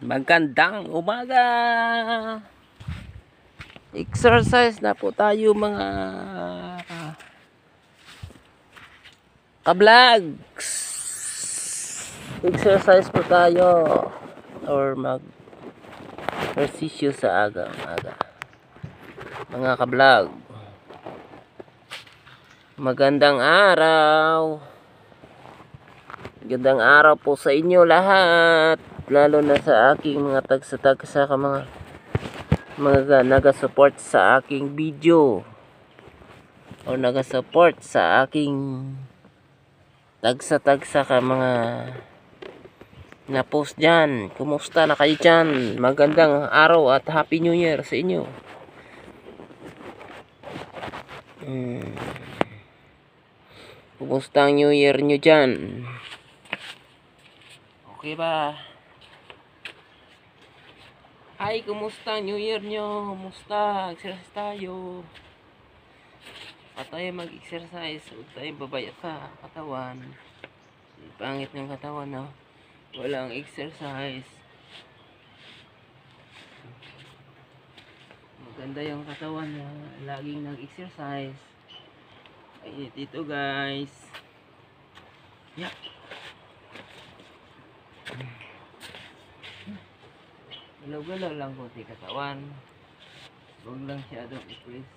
Magandang umaga. Exercise na po tayo mga ka-vlogs. Exercise po tayo or mag-ehersisyo sa aga-aga. Mga ka-vlog. Magandang araw. Magandang araw po sa inyo lahat. Lalo na sa aking mga tagsa-tagsa ka mga naga-support sa aking video o naga-support sa aking tagsa-tagsa ka mga na-post dyan. Kumusta na kayo dyan? Magandang araw at Happy New Year sa inyo. Kumusta ang New Year nyo dyan? Okay ba? Ay, kumusta ang New Year nyo? Kumusta? Exercise tayo. At tayo mag-exercise. Huwag tayong babaya sa katawan. Pangit ng katawan, no? Walang exercise. Maganda yung katawan na laging nag-exercise. Ay, dito guys. Yeah. Galaw-galaw lang po si katawan. Huwag lang siya doon i-press.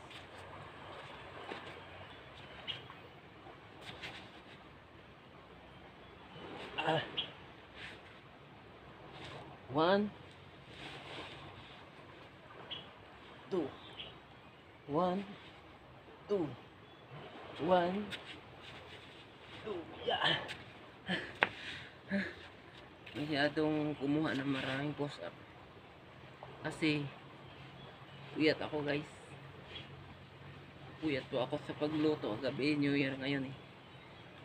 One, two, one, two, one, two, yeah. Masyadong kumuha ng maraming push-up kasi puyat ako guys. Puyat po ako sa pagluto. Gabi New Year ngayon eh.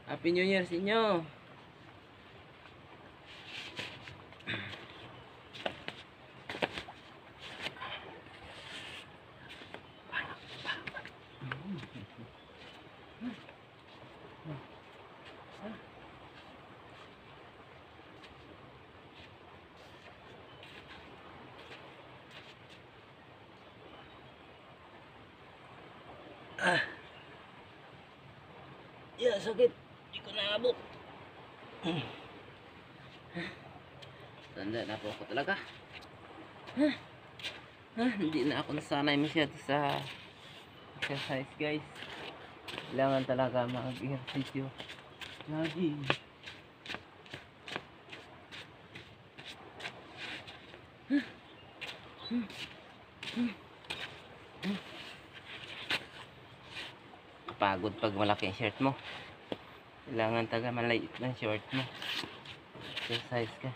Happy New Year sa inyo. Yeah, sakit. Hindi ko naabot. Tanda na po ako talaga. Hindi na ako nasanay masyado sa exercise guys. Kailangan talaga mag-ehersisyo lagi. Pagod pag malaki ang shirt mo. Kailangan taga maliit ng short mo. Exercise ka.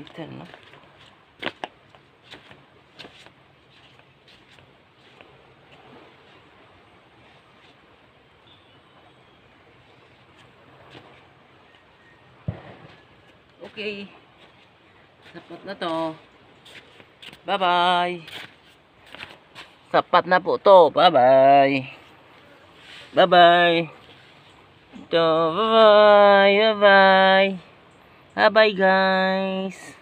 Ito no. Okay. Sapat na to. Bye-bye. Sapat na po to. Bye-bye. Bye-bye. Ito, bye-bye. Bye-bye. Bye-bye guys.